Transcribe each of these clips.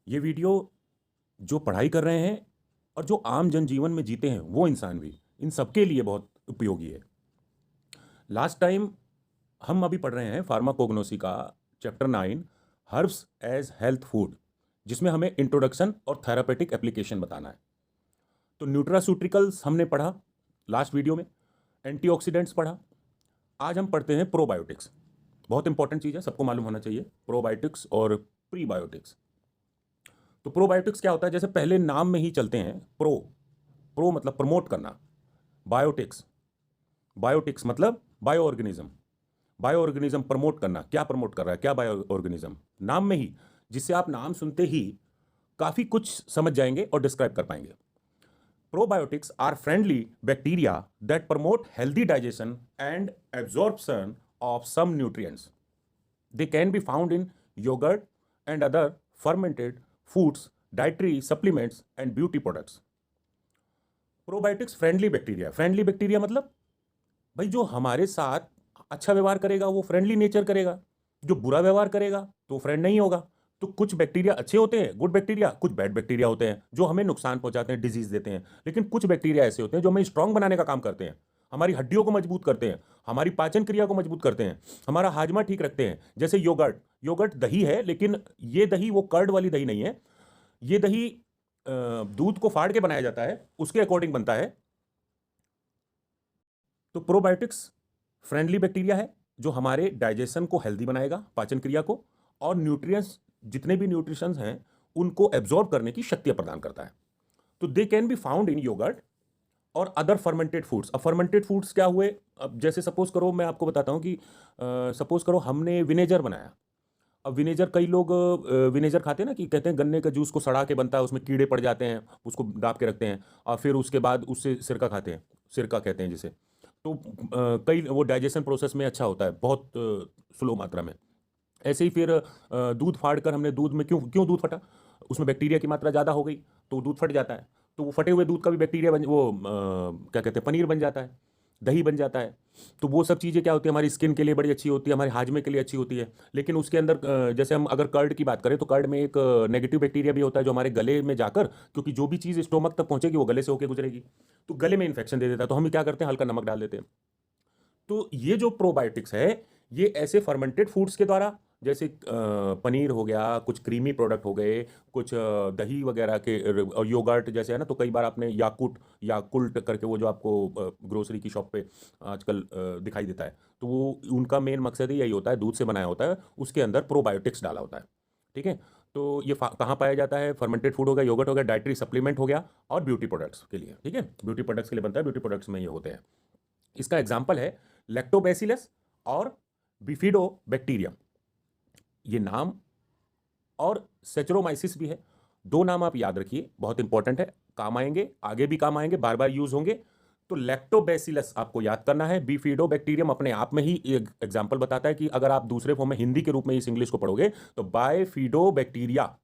ये वीडियो जो पढ़ाई कर रहे हैं और जो आम जनजीवन में जीते हैं वो इंसान भी, इन सबके लिए बहुत उपयोगी है। लास्ट टाइम हम अभी पढ़ रहे हैं फार्माकोग्नोसी का chapter 9, herbs as health food, जिसमें हमें इंट्रोडक्शन और थेरापेटिक एप्लीकेशन बताना है। तो न्यूट्रास्यूटिकल्स हमने पढ़ा लास्ट वीडियो में, एंटीऑक्सीडेंट्स पढ़ा। आज हम पढ़ते हैं प्रोबायोटिक्स। बहुत इंपॉर्टेंट चीज़ है, सबको मालूम होना चाहिए प्रोबायोटिक्स और प्रीबायोटिक्स। तो प्रोबायोटिक्स क्या होता है? जैसे पहले नाम में ही चलते हैं, प्रो प्रो मतलब प्रमोट करना, बायोटिक्स बायोटिक्स मतलब bio organism, bio organism promote करना। क्या प्रमोट कर रहा है, क्या बायो ऑर्गेनिज्म, नाम में ही, जिससे आप नाम सुनते ही काफी कुछ समझ जाएंगे और डिस्क्राइब कर पाएंगे। Probiotics are friendly bacteria that promote healthy digestion and absorption of some nutrients. They can be found in yoghurt and other fermented foods, dietary supplements and beauty products. Probiotics friendly bacteria मतलब भाई जो हमारे साथ अच्छा व्यवहार करेगा वो friendly nature करेगा, जो बुरा व्यवहार करेगा तो फ्रेंड नहीं होगा। तो कुछ बैक्टीरिया अच्छे होते हैं, गुड बैक्टीरिया, कुछ बैड बैक्टीरिया होते हैं जो हमें नुकसान पहुंचाते हैं, डिजीज देते हैं। लेकिन कुछ बैक्टीरिया ऐसे होते हैं जो हमें स्ट्रांग बनाने का काम करते हैं, हमारी हड्डियों को मजबूत करते हैं, हमारी पाचन क्रिया को मजबूत करते हैं, हमारा हाजमा ठीक रखते हैं। जैसे योगर्ट, योगर्ट दही है, लेकिन ये दही वो कर्ड वाली दही नहीं है। ये दही दूध को फाड़ के बनाया जाता है, उसके अकॉर्डिंग बनता है। तो प्रोबायोटिक्स फ्रेंडली बैक्टीरिया है जो हमारे डाइजेशन को हेल्दी बनाएगा, पाचन क्रिया को, और न्यूट्रिएंट्स, जितने भी न्यूट्रिशंस हैं उनको एब्जॉर्ब करने की शक्ति प्रदान करता है। तो they can be found in yoghurt और अदर फर्मेंटेड फूड्स। अब फर्मेंटेड फूड्स क्या हुए? अब जैसे सपोज करो, मैं आपको बताता हूं कि सपोज करो हमने विनेगर बनाया। अब विनेगर, कई लोग विनेगर खाते हैं ना, कि कहते हैं गन्ने का जूस को सड़ा के बनता है, उसमें कीड़े पड़ जाते हैं, उसको दाब के रखते हैं और फिर उसके बाद उससे सिरका खाते हैं, सिरका कहते हैं जिसे। तो कई वो डाइजेशन प्रोसेस में अच्छा होता है, बहुत स्लो मात्रा में। ऐसे ही फिर दूध फाड़ कर हमने, दूध में क्यों क्यों दूध फटा? उसमें बैक्टीरिया की मात्रा ज़्यादा हो गई तो दूध फट जाता है। तो वो फटे हुए दूध का भी बैक्टीरिया बन, वो क्या कहते हैं, पनीर बन जाता है, दही बन जाता है। तो वो सब चीज़ें क्या होती है, हमारी स्किन के लिए बड़ी अच्छी होती है, हमारे हाजमे के लिए अच्छी होती है। लेकिन उसके अंदर जैसे हम अगर कर्ड की बात करें तो कर्ड में एक नेगेटिव बैक्टीरिया भी होता है जो हमारे गले में जाकर, क्योंकि जो भी चीज़ स्टोमक तक पहुंचेगी वो गले से होकर गुजरेगी, तो गले में इन्फेक्शन दे देता है। तो हम क्या करते हैं, हल्का नमक डाल देते हैं। तो ये जो प्रोबायोटिक्स है, ये ऐसे फर्मेंटेड फूड्स के द्वारा, जैसे पनीर हो गया, कुछ क्रीमी प्रोडक्ट हो गए, कुछ दही वगैरह के, और योगर्ट जैसे है ना। तो कई बार आपने याकुल्ट करके, वो जो आपको ग्रोसरी की शॉप पे आजकल दिखाई देता है, तो वो उनका मेन मकसद ही यही होता है, दूध से बनाया होता है, उसके अंदर प्रोबायोटिक्स डाला होता है। ठीक है। तो ये कहाँ पाया जाता है? फर्मेंटेड फूड हो गया, योगर्ट हो गया, डाइटरी सप्लीमेंट हो गया, और ब्यूटी प्रोडक्ट्स के लिए। ठीक है, ब्यूटी प्रोडक्ट्स के लिए बनता है, ब्यूटी प्रोडक्ट्स में ये होते हैं। इसका एग्जाम्पल है लैक्टोबैसिलस और बिफिडोबैक्टीरियम, ये नाम, और सेचरोमाइसिस भी है। दो नाम आप याद रखिए, बहुत इंपॉर्टेंट है, काम आएंगे, आगे भी काम आएंगे, बार बार यूज होंगे। तो लैक्टोबैसिलस आपको याद करना है। बिफिडोबैक्टीरियम अपने आप में ही एक एग्जाम्पल बताता है कि अगर आप दूसरे फॉर्म में हिंदी के रूप में इस इंग्लिश को पढ़ोगे तो बायफिडोबैक्टीरिया,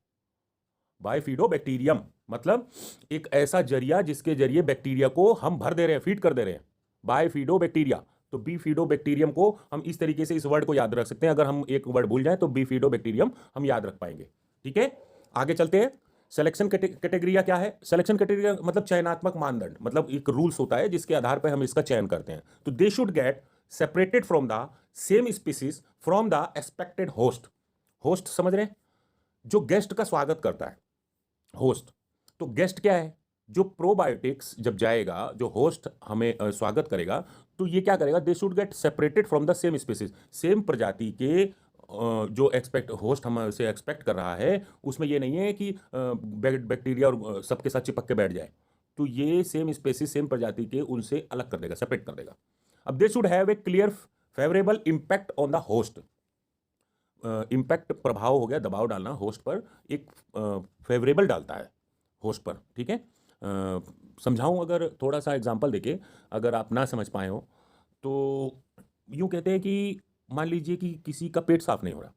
बायफिडोबैक्टीरियम मतलब एक ऐसा जरिया जिसके जरिए बैक्टीरिया को हम भर दे रहे हैं, फीड कर दे रहे हैं, बायफिडोबैक्टीरिया। तो बीफिडोबैक्टीरियम को हम इस तरीके से इस वर्ड को याद रख सकते हैं। अगर हम एक वर्ड भूल जाए तो बीफिडोबैक्टीरियम हम याद रख पाएंगे। ठीक है, आगे चलते हैं। सिलेक्शन कैटेगरिया क्या है? सिलेक्शन कैटेगरिया मतलब चयनात्मक मानदंड, मतलब एक रूल्स होता है जिसके आधार पर हम इसका चयन करते हैं। तो they should get separated from the same species from the expected host. Host समझ रहे हैं? जो गेस्ट का स्वागत करता है, होस्ट। तो गेस्ट क्या है? जो प्रोबायोटिक्स जब जाएगा, जो होस्ट हमें स्वागत करेगा, तो ये क्या करेगा? They should get separated from the same species, same प्रजाति के जो एक्सपेक्ट होस्ट हमसे एक्सपेक्ट कर रहा है, उसमें ये नहीं है कि बैक्टीरिया और सबके साथ चिपक के बैठ जाए। तो ये सेम स्पीसीज, सेम प्रजाति के, उनसे अलग कर देगा, सेपरेट कर देगा। अब दे should have a clear favourable impact on the host. Impact प्रभाव हो गया, दबाव डालना होस्ट पर, एक फेवरेबल डालता है होस्ट पर। ठीक है, समझाऊं अगर थोड़ा सा एग्जांपल देके, अगर आप ना समझ पाए हो तो यूं कहते हैं कि मान लीजिए कि किसी का पेट साफ नहीं हो रहा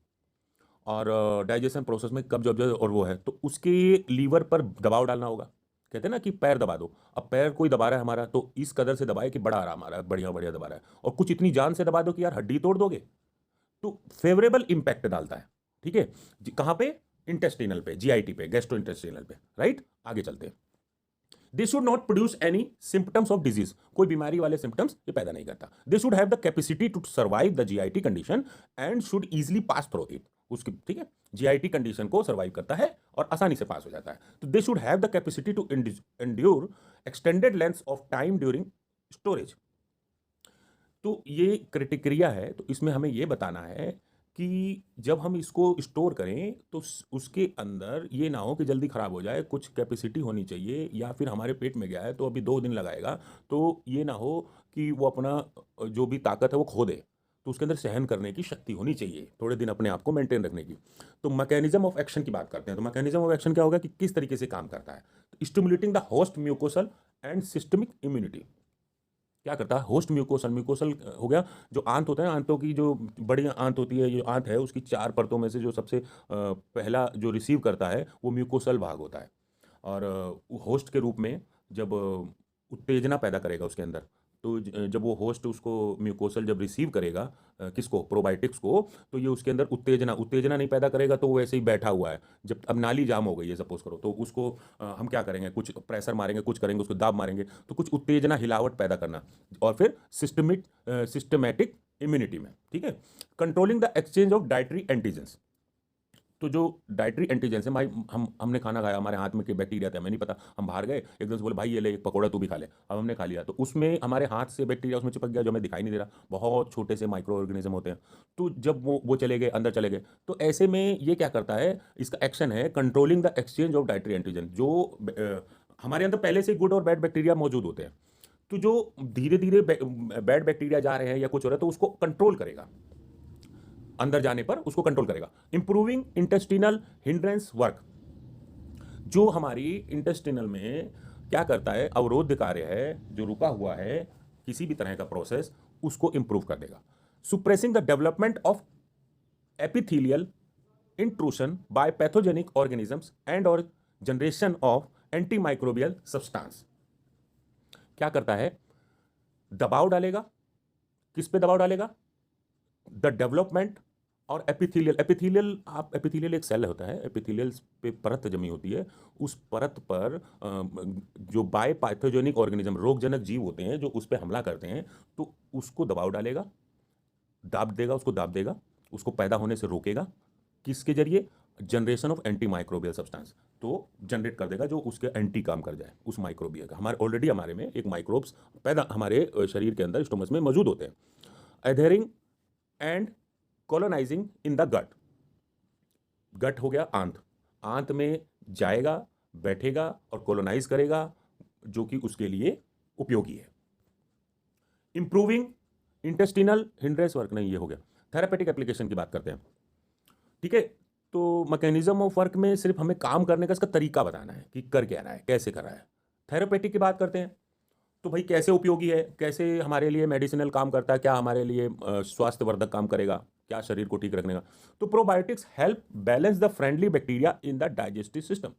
और डाइजेशन प्रोसेस में कब्ज और वो है, तो उसके लीवर पर दबाव डालना होगा। कहते हैं ना कि पैर दबा दो। अब पैर कोई दबा रहा है हमारा, तो इस कदर से दबाए कि बड़ा आराम आ रहा है, बढ़िया बढ़िया दबा रहा है, और कुछ इतनी जान से दबा दो कि यार हड्डी तोड़ दोगे। तो फेवरेबल इंपैक्ट डालता है। ठीक है, कहां पे? इंटेस्टिनल पे, जीआईटी पे, गैस्ट्रो इंटेस्टिनल पे, राइट। आगे चलते हैं। They should not produce any symptoms of disease, कोई बीमारी वाले सिम्टम्स ये पैदा नहीं करता। They should have the capacity to survive the GIT condition and should easily pass through it, उसकी ठीक है, जीआईटी कंडीशन को सर्वाइव करता है और आसानी से पास हो जाता है। तो they should have the capacity to endure extended length of time during storage. तो ये क्राइटेरिया है, तो इसमें हमें ये बताना है कि जब हम इसको स्टोर करें तो उसके अंदर ये ना हो कि जल्दी ख़राब हो जाए, कुछ कैपेसिटी होनी चाहिए, या फिर हमारे पेट में गया है तो अभी 2 दिन लगाएगा, तो ये ना हो कि वो अपना जो भी ताकत है वो खो दे, तो उसके अंदर सहन करने की शक्ति होनी चाहिए, थोड़े दिन अपने आप को मेंटेन रखने की। तो मैकेनिज्म ऑफ एक्शन की बात करते हैं। तो मैकेनिज्म ऑफ एक्शन क्या होगा कि किस तरीके से काम करता है। तो stimulating the host mucosal and systemic immunity, क्या करता है होस्ट म्यूकोसल, म्यूकोसल हो गया जो आंत होता है, आंतों की जो बड़ी आंत होती है, जो आंत है उसकी 4 परतों में से जो सबसे पहला जो रिसीव करता है वो म्यूकोसल भाग होता है। और होस्ट के रूप में जब उत्तेजना पैदा करेगा उसके अंदर, तो जब वो होस्ट उसको म्यूकोसल जब रिसीव करेगा किसको, प्रोबायोटिक्स को, तो ये उसके अंदर उत्तेजना नहीं पैदा करेगा, तो वो ऐसे ही बैठा हुआ है। जब अब नाली जाम हो गई है सपोज करो, तो उसको हम क्या करेंगे, कुछ प्रेशर मारेंगे, कुछ करेंगे, उसको दाब मारेंगे, तो कुछ उत्तेजना हिलावट पैदा करना, और फिर सिस्टमैटिक इम्यूनिटी में, ठीक है। Controlling the exchange of dietary antigens, तो जो डाइटरी एंटीजेंस है, भाई हमने खाना खाया, हमारे हाथ में कि बैक्टीरिया था, हमें नहीं पता, हम बाहर गए एकदम से बोले भाई ये ले एक पकौड़ा तू भी खा ले, अब हमने खा लिया, तो उसमें हमारे हाथ से बैक्टीरिया उसमें चिपक गया जो हमें दिखाई नहीं दे रहा, बहुत छोटे से माइक्रो ऑर्गेनिज्म होते हैं। तो जब वो चले गए, अंदर चले गए, तो ऐसे में ये क्या करता है, इसका एक्शन है controlling the exchange of dietary antigen. जो हमारे अंदर पहले से गुड और बैड बैक्टीरिया मौजूद होते हैं, तो जो धीरे धीरे बैड बैक्टीरिया जा रहे हैं या कुछ हो रहा है, तो उसको कंट्रोल करेगा, अंदर जाने पर उसको कंट्रोल करेगा। इंप्रूविंग इंटेस्टिनल हिंड्रेंस वर्क, जो हमारी इंटेस्टिनल में क्या करता है, अवरोध कार्य है जो रुका हुआ है किसी भी तरह का प्रोसेस, उसको इंप्रूव कर देगा। Suppressing the development of epithelial intrusion by pathogenic organisms and और generation of anti microbial substance, क्या करता है, दबाव डालेगा, किस पे दबाव डालेगा, द डेवलपमेंट और एपिथेलियल एक सेल होता है, एपिथेलियल पे परत जमी होती है, उस परत पर जो बाय पैथोजेनिक ऑर्गेनिज्म, रोगजनक जीव होते हैं जो उस पर हमला करते हैं, तो उसको दबाव डालेगा, दाब देगा, उसको पैदा होने से रोकेगा, किसके जरिए, generation of anti microbial substance, तो जनरेट कर देगा जो उसके एंटी काम कर जाए उस माइक्रोबिया का। हमारे में एक माइक्रोब्स पैदा हमारे शरीर के अंदर स्टोमस में मौजूद होते हैं। Adhering and colonising in the gut, gut हो गया आंत में जाएगा, बैठेगा और कॉलोनाइज करेगा, जो कि उसके लिए उपयोगी है। इंप्रूविंग इंटेस्टिनल हिंड्रेंस वर्क, नहीं ये हो गया। थेरापेटिक एप्लीकेशन की बात करते हैं, ठीक है। तो मैकेनिज्म ऑफ वर्क में सिर्फ हमें काम करने का इसका तरीका बताना है कि कर क्या रहा है, कैसे कर रहा है। थेरापेटिक की बात करते हैं, तो भाई कैसे उपयोगी है, कैसे हमारे लिए मेडिसिनल काम करता है, क्या हमारे लिए स्वास्थ्यवर्धक काम करेगा, क्या शरीर को ठीक रखने का। तो probiotics help balance the friendly bacteria in the digestive system,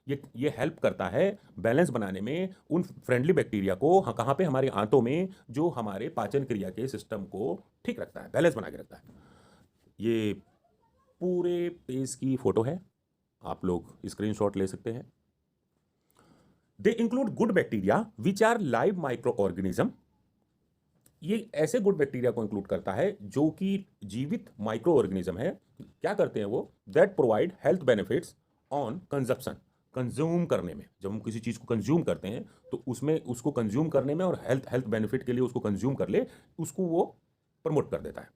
ये हेल्प करता है बैलेंस बनाने में उन फ्रेंडली बैक्टीरिया को, कहाँ पे, हमारे आंतों में, जो हमारे पाचन क्रिया के सिस्टम को ठीक रखता है, बैलेंस बना के रखता है। ये पूरे पेज की फोटो है, आप लोग स्क्रीनशॉट ले सकते हैं। They include good bacteria which are live microorganism, ये ऐसे गुड बैक्टीरिया को इंक्लूड करता है जो कि जीवित माइक्रो ऑर्गेनिज्म है। क्या करते हैं वो, that provide health benefits on consumption, consume करने में, जब हम किसी चीज को कंज्यूम करते हैं तो उसमें उसको कंज्यूम करने में और हेल्थ बेनिफिट के लिए उसको कंज्यूम कर ले, उसको वो प्रमोट कर देता है।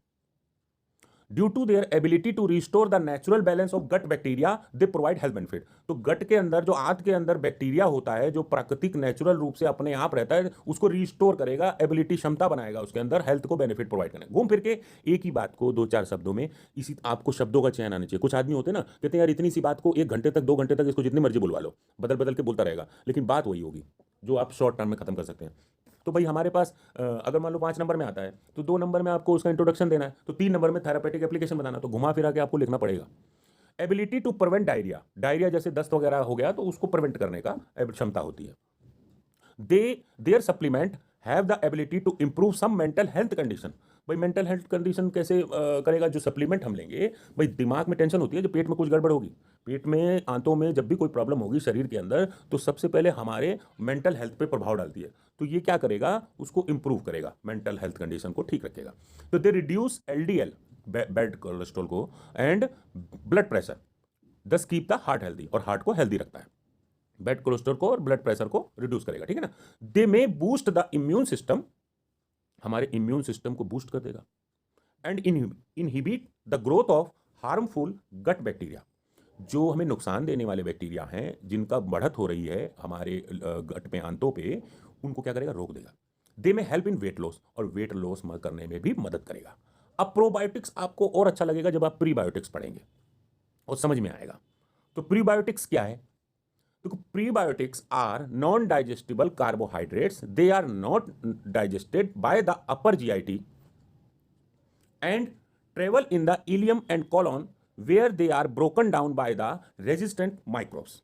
Due to their ability to restore the natural balance of gut bacteria they provide health benefit, तो गट के अंदर जो आंत के अंदर बैक्टीरिया होता है जो प्राकृतिक नेचुरल रूप से अपने आप रहता है, उसको रिस्टोर करेगा, एबिलिटी क्षमता बनाएगा उसके अंदर हेल्थ को बेनिफिट प्रोवाइड करने। घूम फिर के एक ही बात को 2-4 शब्दों में, इसी आपको शब्दों का चयन आना चाहिए। कुछ आदमी होते हैं ना, कहते हैं यार इतनी सी बात को 1 घंटे तक 2 घंटे तक इसको जितनी मर्जी बुलवा लो, बदल बदल के बोलता रहेगा, लेकिन बात वही होगी जो आप शॉर्ट टर्म में खत्म कर सकते हैं। तो भाई हमारे पास अगर मान लो 5 नंबर में आता है तो 2 नंबर में आपको उसका इंट्रोडक्शन देना है, तो 3 नंबर में थेरापेटिक एप्लीकेशन बताना, तो घुमा फिरा के आपको लिखना पड़ेगा। एबिलिटी टू प्रिवेंट डायरिया जैसे दस्त वगैरह हो गया तो उसको प्रिवेंट करने का क्षमता होती है। Their supplement have the ability to improve some mental health condition, भाई मेंटल हेल्थ कंडीशन कैसे करेगा? जो सप्लीमेंट हम लेंगे, भाई दिमाग में टेंशन होती है, जो पेट में कुछ गड़बड़ होगी, पेट में आंतों में जब भी कोई प्रॉब्लम होगी शरीर के अंदर, तो सबसे पहले हमारे मेंटल हेल्थ पे प्रभाव डालती है। तो ये क्या करेगा? उसको इंप्रूव करेगा, मेंटल हेल्थ कंडीशन को ठीक रखेगा। तो they reduce LDL, bad cholesterol को, एंड ब्लड प्रेशर, दस कीप द हार्ट हेल्दी, और हार्ट को हेल्दी रखता है। बैड कोलेस्ट्रॉल को और ब्लड प्रेशर को रिड्यूस करेगा, ठीक है ना। They may boost the immune system, हमारे इम्यून सिस्टम को बूस्ट कर देगा। And inhibit the growth of harmful gut bacteria, जो हमें नुकसान देने वाले बैक्टीरिया हैं, जिनका बढ़त हो रही है हमारे गट में, आंतों पे, उनको क्या करेगा? रोक देगा। दे में हेल्प इन वेट लॉस, और वेट लॉस करने में भी मदद करेगा। अब प्रोबायोटिक्स आपको और अच्छा लगेगा जब आप प्रीबायोटिक्स पढ़ेंगे और समझ में आएगा। तो प्रीबायोटिक्स क्या है? देखो, prebiotics are non digestible carbohydrates, they are not digested by the upper GIT and travel in the ileum and colon, where they are broken down by the resistant microbes.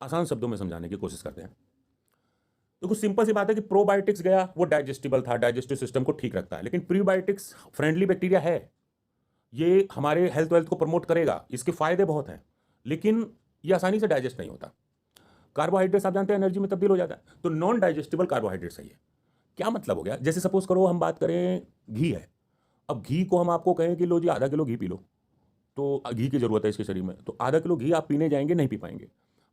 आसान शब्दों में समझाने की कोशिश करते हैं। देखो, सिंपल सी बात है कि प्रोबायोटिक्स गया, वो डाइजेस्टिबल था, डाइजेस्टिव सिस्टम को ठीक रखता है, लेकिन प्रीबायोटिक्स फ्रेंडली बैक्टीरिया है, ये हमारे हेल्थ वेल्थ को प्रमोट करेगा, इसके फायदे बहुत हैं, लेकिन ये आसानी से डाइजेस्ट नहीं होता। कार्बोहाइड्रेट्स आप जानते हैं एनर्जी में तब्दील हो जाता है, तो नॉन डाइजेस्टिबल कार्बोहाइड्रेट्स है ये। क्या मतलब हो गया? जैसे सपोज करो हम बात करें, घी है। अब घी को हम आपको कहें कि लो जी आधा किलो घी पी लो, तो घी की जरूरत है इसके शरीर में, तो आधा किलो घी आप पीने जाएंगे, नहीं पी पाएंगे।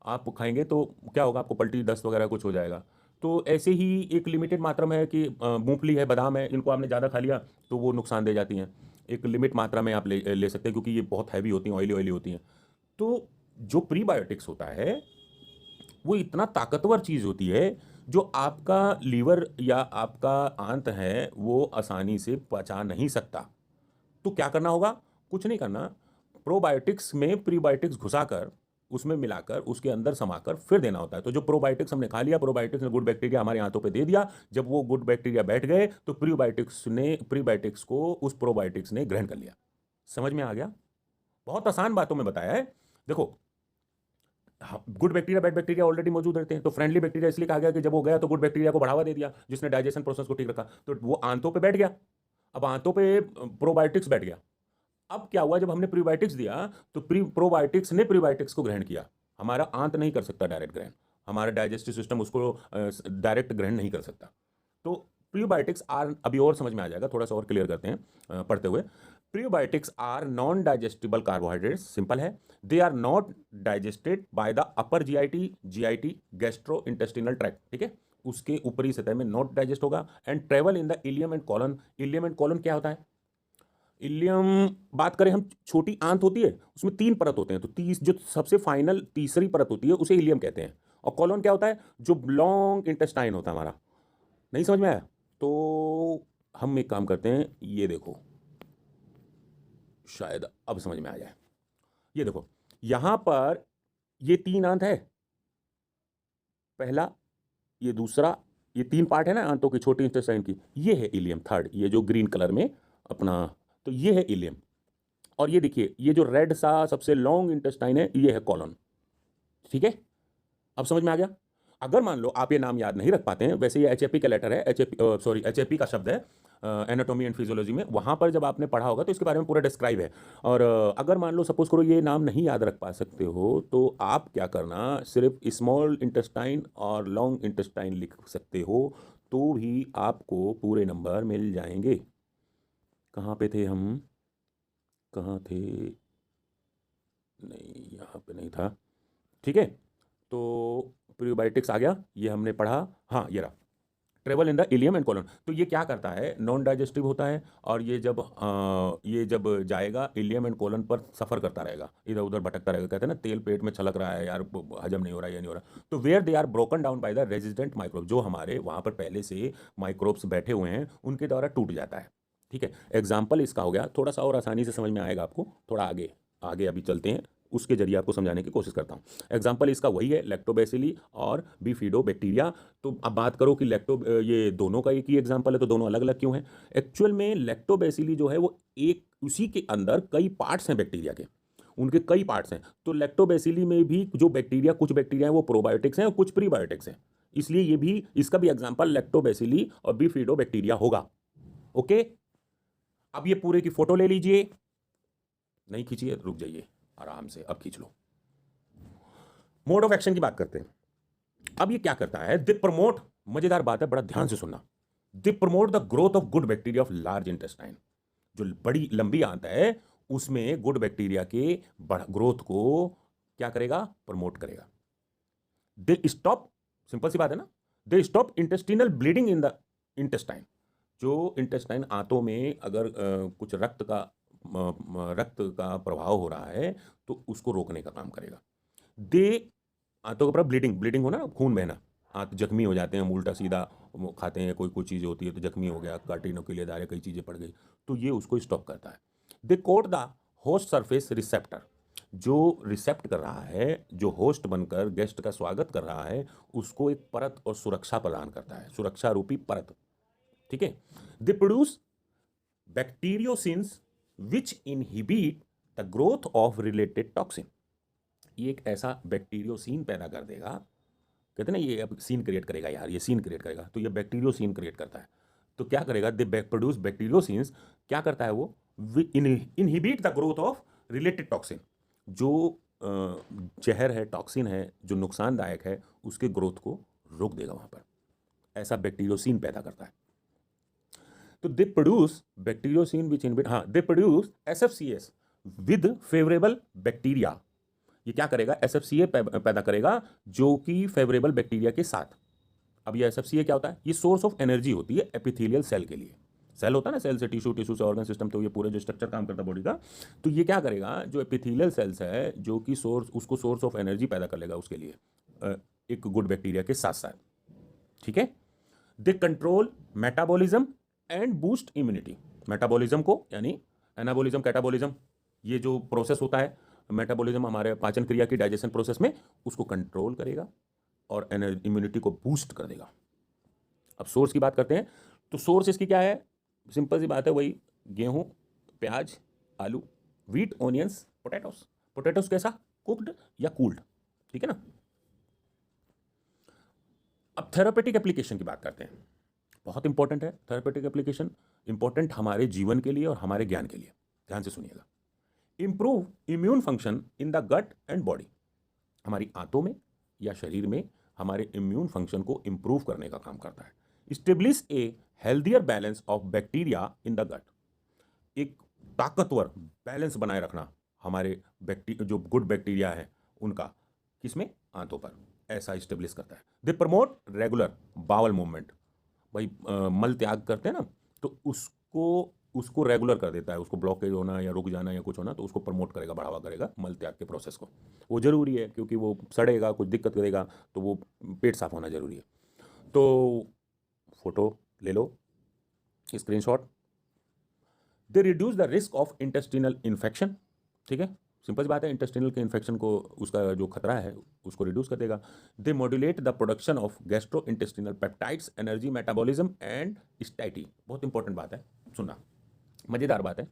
आप खाएंगे तो क्या होगा? आपको पल्टी, दस्त वगैरह कुछ हो जाएगा। तो ऐसे ही एक लिमिटेड मात्रा में है कि मूंगफली है, बादाम है, इनको आपने ज़्यादा खा लिया तो वो नुकसान दे जाती हैं। एक लिमिट मात्रा में आप ले सकते हैं, क्योंकि ये बहुत हैवी होती हैं, ऑयली ऑयली होती हैं। तो जो प्रीबायोटिक्स होता है वो इतना ताकतवर चीज़ होती है, जो आपका लीवर या आपका आंत है वो आसानी से पचा नहीं सकता। तो क्या करना होगा? कुछ नहीं करना, प्रोबायोटिक्स में प्रीबायोटिक्स घुसाकर, उसमें मिलाकर, उसके अंदर समाकर फिर देना होता है। तो जो प्रोबायोटिक्स हमने खा लिया, प्रोबायोटिक्स ने गुड बैक्टीरिया हमारे आंतों पे दे दिया, जब वो गुड बैक्टीरिया बैठ गए तो प्रीबायोटिक्स को उस प्रोबायोटिक्स ने ग्रहण कर लिया। समझ में आ गया? बहुत आसान बातों में बताया है। देखो, good bacteria bad bacteria already मौजूद रहते हैं, तो फ्रेंडली बैक्टीरिया इसलिए कहा गया कि जब वो गया तो गुड बैक्टीरिया को बढ़ावा दे दिया, जिसने डाइजेशन प्रोसेस को ठीक रखा, तो वो आंतों पे बैठ गया। अब आंतों पे प्रोबायोटिक्स बैठ गया। अब क्या हुआ? जब हमने प्रीबायोटिक्स दिया तो प्रोबायोटिक्स ने प्रीबायोटिक्स को ग्रहण किया। हमारा आंत नहीं कर सकता डायरेक्ट ग्रहण, हमारा डाइजेस्टिव सिस्टम उसको डायरेक्ट ग्रहण नहीं कर सकता। तो प्रीबायोटिक्स आर, अभी और समझ में आ जाएगा, थोड़ा सा और क्लियर करते हैं पढ़ते हुए। Prebiotics are non digestible carbohydrates, simple है। They are not digested by the upper GIT gastro intestinal tract, ठीक है, उसके ऊपरी सतह में नॉट डाइजेस्ट होगा। And travel in the ileum and colon. Ileum and colon क्या होता है? इलियम, बात करें हम, छोटी आंत होती है, उसमें 3 परत होते हैं, तो जो सबसे फाइनल तीसरी परत होती है उसे इलियम कहते हैं। और कॉलन क्या होता है? जो लॉन्ग इंटेस्टाइन होता है हमारा। नहीं समझ में आया? तो हम एक काम करते हैं, ये देखो, शायद अब समझ में आ जाए। ये देखो, यहां पर ये 3 आंत है, पहला, ये दूसरा, ये 3 पार्ट है ना आंतों की, छोटी इंटेस्टाइन की, ये है इलियम थर्ड, ये जो ग्रीन कलर में अपना, तो ये है इलियम। और ये देखिए, ये जो रेड सा सबसे लॉन्ग इंटेस्टाइन है, ये है कॉलन। ठीक है, अब समझ में आ गया? अगर मान लो आप ये नाम याद नहीं रख पाते हैं, वैसे ये एचएपी का लेटर है, एचएपी का शब्द है, एनाटॉमी एंड फिजियोलॉजी में, वहां पर जब आपने पढ़ा होगा तो इसके बारे में पूरा डिस्क्राइब है। और अगर मान लो सपोज करो ये नाम नहीं याद रख पा सकते हो, तो आप क्या करना, सिर्फ स्मॉल इंटेस्टाइन और लॉन्ग इंटेस्टाइन लिख सकते हो, तो भी आपको पूरे नंबर मिल जाएंगे। कहाँ पे थे हम? कहाँ थे? नहीं, यहाँ पे नहीं था। ठीक है, तो प्रीबायोटिक्स आ गया, ये हमने पढ़ा। हाँ, ये रहा, travel in the ileum and colon. तो ये क्या करता है? नॉन डाइजेस्टिव होता है, और ये जब जाएगा इलियम एंड कॉलन पर सफ़र करता रहेगा, इधर उधर भटकता रहेगा। कहते हैं ना, तेल पेट में छलक रहा है यार, हजम नहीं हो रहा है, ये नहीं हो रहा। तो where they are broken down by the resistant microbe, जो हमारे वहाँ पर पहले से माइक्रोब्स बैठे हुए हैं, उनके द्वारा टूट जाता है। ठीक है, एग्जाम्पल इसका हो गया, थोड़ा सा और आसानी से समझ में आएगा आपको, थोड़ा आगे आगे अभी चलते हैं, उसके जरिए आपको समझाने की कोशिश करता हूँ। एग्जाम्पल इसका वही है, लैक्टोबैसिली और बिफिडो बैक्टीरिया। तो अब बात करो कि ये दोनों का एक ही एग्जाम्पल है, तो दोनों अलग अलग क्यों हैं? एक्चुअल में लैक्टोबैसिली जो है वो एक, उसी के अंदर कई पार्ट्स हैं बैक्टीरिया के, उनके कई पार्ट्स हैं। तो लैक्टोबैसिली में भी जो बैक्टीरिया, कुछ बैक्टीरिया हैं वो प्रोबायोटिक्स हैं और कुछ प्रीबायोटिक्स हैं। इसलिए ये भी, इसका भी एग्जांपल लैक्टोबैसिली और बिफिडोबैक्टीरिया होगा। ओके, अब ये पूरे की फोटो ले लीजिए, नहीं खींचिए, रुक जाइए, आराम से अब खींच लो। मोड ऑफ एक्शन की बात करते हैं। अब ये क्या करता है, दे प्रमोट, मजेदार बात है, बड़ा ध्यान से सुनना, they promote the growth of good bacteria of large intestine. जो बड़ी लंबी आंत है उसमें गुड बैक्टीरिया के ग्रोथ को क्या करेगा, प्रमोट करेगा। दे स्टॉप, सिंपल सी बात है ना, they stop intestinal bleeding in the intestine. जो इंटेस्टाइन आंतों में अगर कुछ रक्त का प्रभाव हो रहा है तो उसको रोकने का काम करेगा। दे आंतों के ऊपर ब्लीडिंग होना, खून बहना, आंत जख्मी हो जाते हैं, हम उल्टा सीधा खाते हैं, कोई चीज़ होती है तो जख्मी हो गया, कांटे के लिए दारे, कई चीज़ें पड़ गई, तो ये उसको स्टॉप करता है। They coat the host surface receptor, जो रिसेप्ट कर रहा है, जो होस्ट बनकर गेस्ट का स्वागत कर रहा है, उसको एक परत और सुरक्षा प्रदान करता है, सुरक्षा रूपी परत। ठीक है। They produce bacteriocins which inhibit the growth of related toxin. ये एक ऐसा बैक्टीरियोसिन पैदा कर देगा, कहते हैं ना ये अब सीन क्रिएट करेगा यार, ये सीन क्रिएट करेगा, तो ये बैक्टीरियोसिन क्रिएट करता है। तो क्या करेगा, दे प्रोड्यूस बैक्टीरियोसिन्स, क्या करता है वो, inhibit the growth of related toxin. जो जहर है, टॉक्सिन है, जो नुकसानदायक है, उसके ग्रोथ को रोक देगा वहां पर, ऐसा बैक्टीरियोसिन पैदा करता है। तो they produce bacteriocin which inhibit, हाँ, they produce SFCS with favourable bacteria. ये क्या करेगा, एसएफसीए पैदा करेगा जो कि फेवरेबल बैक्टीरिया के साथ। अब ये एसएफसीए क्या होता है, ये सोर्स ऑफ एनर्जी होती है एपिथेलियल सेल के लिए। सेल होता है ना, सेल से टिश्यू, टिश्यू से ऑर्गन सिस्टम, तो ये पूरे जो स्ट्रक्चर काम करता है बॉडी का, तो ये क्या करेगा, जो एपिथेलियल सेल्स है, जो कि सोर्स, उसको सोर्स ऑफ एनर्जी पैदा कर लेगा उसके लिए, एक गुड बैक्टीरिया के साथ साथ। ठीक है। They control metabolism and boost immunity. Metabolism को, यानी एनाबॉलिज्म, कैटाबॉलिज्म, ये जो प्रोसेस होता है मेटाबॉलिज्म, हमारे पाचन क्रिया की डाइजेशन प्रोसेस में, उसको कंट्रोल करेगा और इम्यूनिटी को बूस्ट कर देगा। अब सोर्स की बात करते हैं, तो सोर्स इसकी क्या है, सिंपल सी बात है, वही गेहूं, प्याज, आलू, व्हीट, ऑनियंस, पोटैटोस। पोटैटोस कैसा, कुक्ड या कूल्ड, ठीक है ना। अब थेरापेटिक एप्लीकेशन की बात करते हैं, बहुत इंपॉर्टेंट है थेरापेटिक एप्लीकेशन, इंपॉर्टेंट हमारे जीवन के लिए और हमारे ज्ञान के लिए, ध्यान से सुनिएगा। Improve immune function in the gut and body. हमारी आंतों में या शरीर में हमारे इम्यून फंक्शन को इंप्रूव करने का काम करता है। Establish a healthier balance of bacteria in the gut. एक ताकतवर बैलेंस बनाए रखना हमारे जो गुड बैक्टीरिया है उनका, किसमें, आंतों पर, ऐसा स्टेब्लिश करता है। They promote regular bowel movement. भाई मल त्याग करते हैं ना, तो उसको रेगुलर कर देता है, उसको ब्लॉकेज होना या रुक जाना या कुछ होना, तो उसको प्रमोट करेगा, बढ़ावा करेगा मल त्याग के प्रोसेस को। वो जरूरी है क्योंकि वो सड़ेगा, कुछ दिक्कत करेगा, तो वो पेट साफ होना जरूरी है। तो फोटो ले लो, screenshot. They reduce the risk of intestinal infection. ठीक है, सिंपल बात है, इंटेस्टिनल के इन्फेक्शन को, उसका जो खतरा है उसको रिड्यूस कर देगा। They modulate the production of gastro intestinal peptides, energy metabolism and satiety. बहुत इंपॉर्टेंट बात है, सुनना, मजेदार बात है।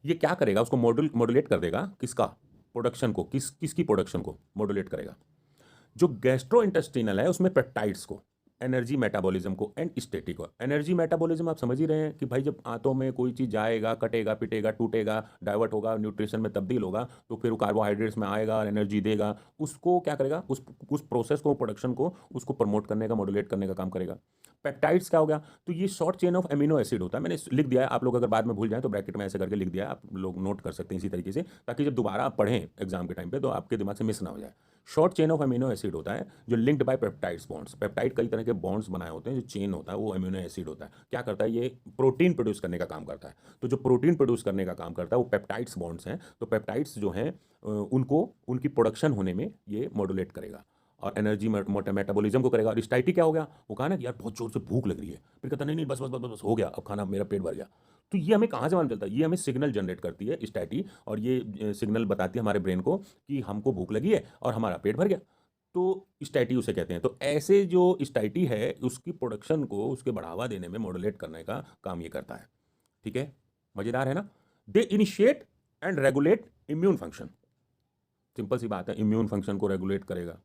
ये क्या करेगा, उसको मॉड्यूलेट कर देगा, किसका प्रोडक्शन को, किसकी प्रोडक्शन को मॉड्यूलेट करेगा, जो गैस्ट्रो इंटेस्टिनल है उसमें पेप्टाइड्स को, एनर्जी मेटाबॉलिज्म को एंड स्टेटिक को। एनर्जी मेटाबॉलिज्म आप समझ ही रहे हैं कि भाई जब आंतों में कोई चीज़ जाएगा, कटेगा, पिटेगा, टूटेगा, डाइवर्ट होगा, न्यूट्रिशन में तब्दील होगा, तो फिर वो कार्बोहाइड्रेट्स में आएगा और एनर्जी देगा, उसको क्या करेगा, उस प्रोसेस को, प्रोडक्शन को, उसको प्रमोट करने का, मॉड्यूलेट करने का काम करेगा। पेप्टाइड्स क्या हो गया, तो ये short chain of amino acid होता है, मैंने लिख दिया है, आप लोग अगर बाद में भूल जाएं तो ब्रैकेट में ऐसे करके लिख दिया है, आप लोग नोट कर सकते हैं इसी तरीके से, ताकि जब दोबारा आप पढ़ें एग्जाम के टाइम पे तो आपके दिमाग से मिस ना हो जाए। Short chain of amino acid होता है जो linked by peptides bonds. Peptide कई तरह के बॉन्ड्स बनाए होते हैं, जो चेन होता है वो एमिनो एसिड होता है। क्या करता है, ये प्रोटीन प्रोड्यूस करने का काम करता है। तो जो प्रोटीन प्रोड्यूस करने का काम करता है वो पेप्टाइड्स बॉन्ड्स हैं। तो पेप्टाइड्स जो हैं उनको, उनकी प्रोडक्शन होने में ये मॉड्यूलेट करेगा और एनर्जी मेटाबॉलिज्म को करेगा। और स्टाइटी क्या हो गया, वो कहा ना कि यार बहुत जोर से भूख लग रही है, फिर कहता नहीं नहीं बस बस बस बस हो गया, अब खाना, मेरा पेट भर गया। तो ये हमें कहाँ से मालूम चलता है, ये हमें सिग्नल जनरेट करती है स्टैटी, और ये सिग्नल बताती है हमारे ब्रेन को कि हमको भूख लगी है और हमारा पेट भर गया, तो स्टैटी उसे कहते हैं। तो ऐसे जो स्टैटी है उसकी प्रोडक्शन को, उसके बढ़ावा देने में, मॉड्यूलेट करने का काम ये करता है। ठीक है, मजेदार है ना। They initiate and regulate immune function. Simple सी बात है, इम्यून फंक्शन को रेगुलेट करेगा,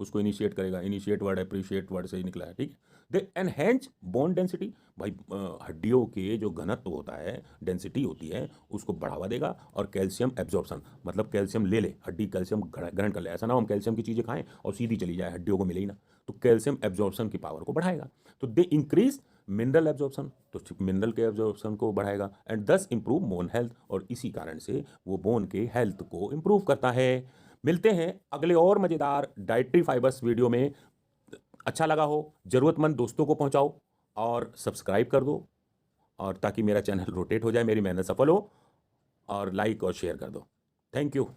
उसको इनिशिएट करेगा। इनिशिएट वर्ड अप्रिशिएट वर्ड से ही निकला है, ठीक है। दे एनहेंस बोन डेंसिटी, भाई हड्डियों के जो घनत्व होता है, डेंसिटी होती है, उसको बढ़ावा देगा। और कैल्शियम एब्जॉर्प्शन, मतलब कैल्शियम ले ले, हड्डी कैल्शियम ग्रहण कर ले। ऐसा ना हो हम कैल्शियम की चीज़ें खाएं और सीधी चली जाए, हड्डियों को मिले ही ना। तो कैल्शियम एब्जॉर्प्शन की पावर को बढ़ाएगा। तो दे इंक्रीज मिनरल एब्जॉर्प्शन, तो मिनरल के एब्जॉर्प्शन को बढ़ाएगा। एंड दस इंप्रूव बोन हेल्थ, और इसी कारण से वो बोन के हेल्थ को इंप्रूव करता है। मिलते हैं अगले और मज़ेदार डाइटरी फाइबर्स वीडियो में। अच्छा लगा हो ज़रूरतमंद दोस्तों को पहुंचाओ और सब्सक्राइब कर दो, और ताकि मेरा चैनल रोटेट हो जाए, मेरी मेहनत सफल हो, और लाइक और शेयर कर दो। Thank you.